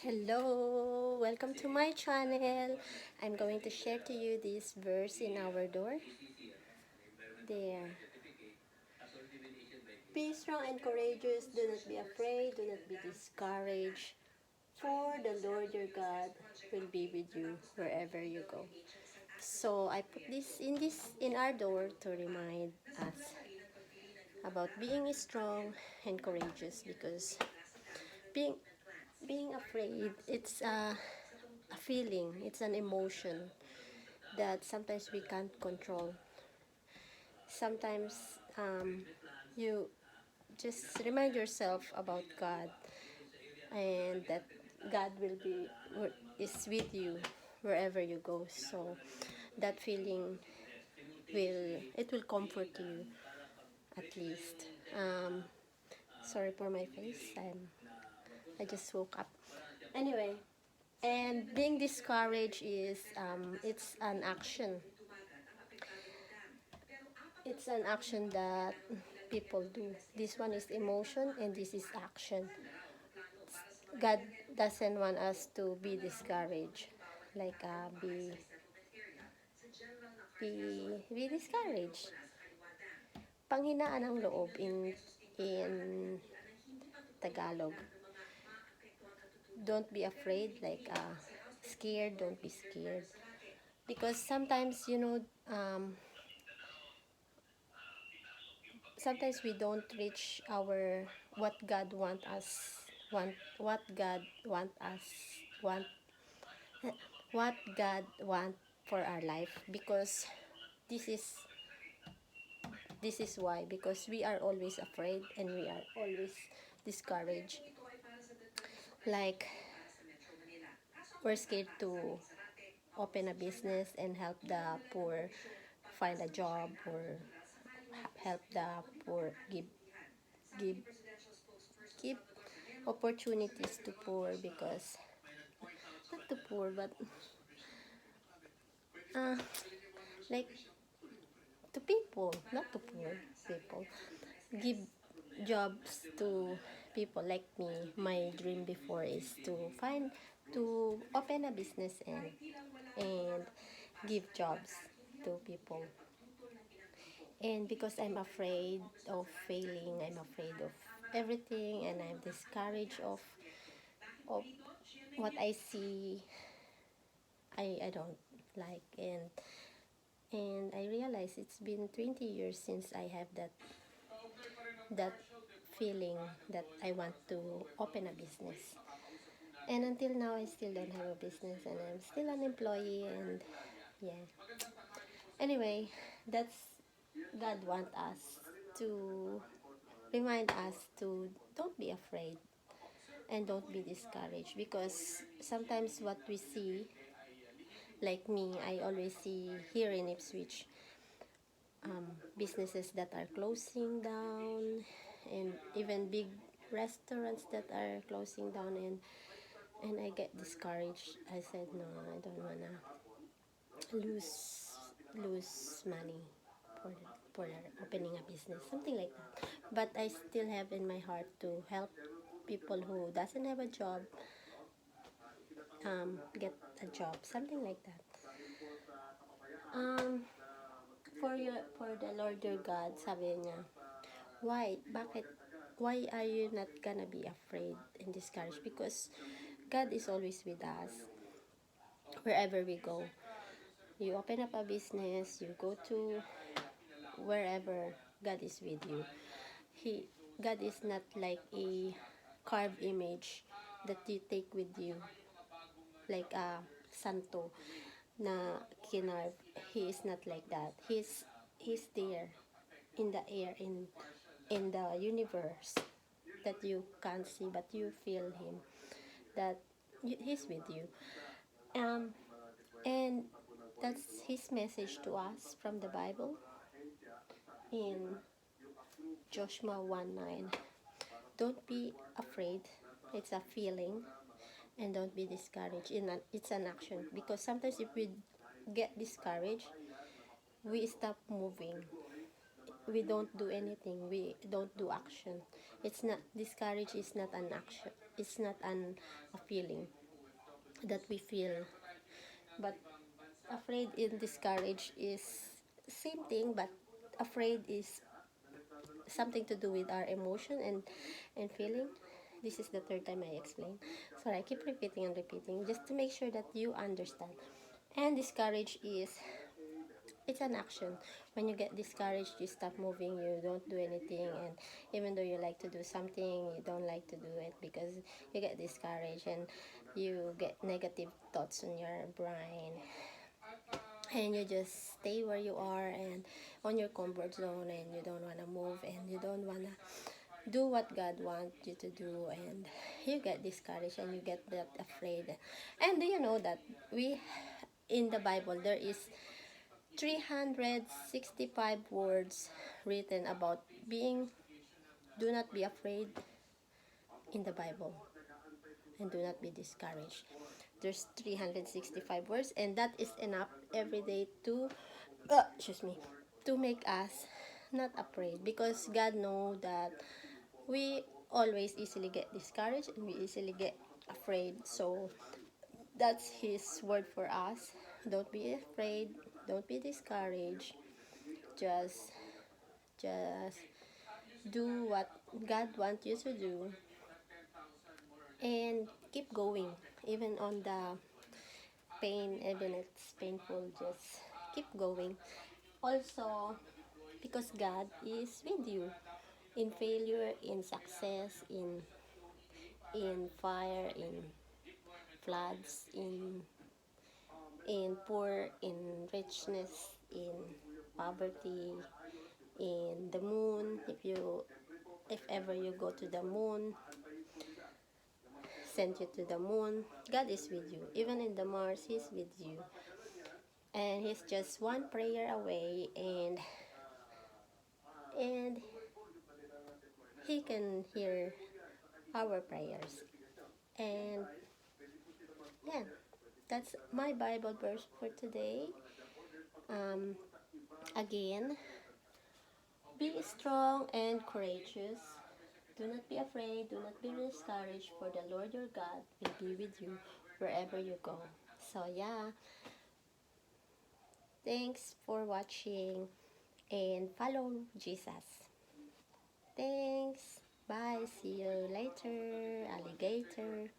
Hello, welcome to my channel. I'm going to share to you this verse in our door. There. Be strong and courageous. Do not be afraid. Do not be discouraged. For the Lord your God will be with you wherever you go. So I put this in our door to remind us about being strong and courageous, because being being afraid, it's a feeling, it's an emotion that sometimes we can't control. Sometimes you just remind yourself about God, and that God is with you wherever you go. So that feeling will comfort you at least. Sorry for my face. I just woke up. Anyway, and being discouraged is it's an action. It's an action that people do. This one is emotion and this is action. God doesn't want us to be discouraged. Like be discouraged. Panghinaan ng loob in Tagalog. Don't be afraid, like scared, don't be scared. Because sometimes, sometimes we don't reach our what God what God want us want what God want for our life, because this is this is why, because we are always afraid and we are always discouraged. Like, we're scared to open a business and help the poor find a job, or help the poor, give give opportunities to poor, because not to poor, but uh, like to people, not to poor people. Give jobs to people like me. My dream before is to open a business and give jobs to people. And because I'm afraid of failing, I'm afraid of everything, and I'm discouraged of what I see, I don't like. And I realize it's been 20 years since I have that feeling that I want to open a business. And until now, I still don't have a business, and I'm still an employee. And yeah. Anyway, that's God want us to remind us to don't be afraid and don't be discouraged, because sometimes what we see, like me, I always see here in Ipswich businesses that are closing down, and even big restaurants that are closing down, and I get discouraged. I said, no, I don't wanna lose money for for opening a business, something like that. But I still have in my heart to help people who doesn't have a job get a job, something like that. Um, for the Lord your God, sabi niya, why are you not gonna be afraid and discouraged? Because God is always with us wherever we go. You open up a business, you go to wherever, God is with you. He God is not like a carved image that you take with you, like a santo na kinarve. He is not like that. He's there in the air, in the universe, that you can't see but you feel him, that he's with you. um and that's his message to us from the Bible in Joshua 1:9. Don't be afraid. It's a feeling. And don't be discouraged. It's an action. Because sometimes if we get discouraged, we stop moving. we don't do anything, we don't do action. It's not, discourage is not an action, it's not a feeling that we feel. But afraid and discouraged is same thing, but afraid is something to do with our emotion and feeling. This is the third time I explain. Sorry, I keep repeating and repeating just to make sure that you understand. And discourage is, it's an action. When you get discouraged, you stop moving, you don't do anything, and even though you like to do something, you don't like to do it because you get discouraged and you get negative thoughts in your brain, and you just stay where you are and on your comfort zone, and you don't want to move, and you don't want to do what God wants you to do, and you get discouraged and you get that afraid. And do you know that we, in the Bible, there is 365 words written about being, do not be afraid in the Bible, and do not be discouraged. There's 365 words, and that is enough every day to, excuse me, to make us not afraid, because God knows that we always easily get discouraged and we easily get afraid. So that's His word for us. Don't be afraid, don't be discouraged. Just just do what God wants you to do, and keep going even on the pain, even it's painful, just keep going. Also, because God is with you in failure, in success, in fire, in floods, in poor, in richness, in poverty, in the moon. If ever you go to the moon, send you to the moon, God is with you. Even in the Mars, He's with you, and He's just one prayer away, and He can hear our prayers. And yeah, that's my Bible verse for today. Um, Again, be strong and courageous. Do not be afraid, do not be discouraged, for the Lord your God will be with you wherever you go. So yeah, thanks for watching, and follow Jesus. Thanks. Bye. See you later, alligator.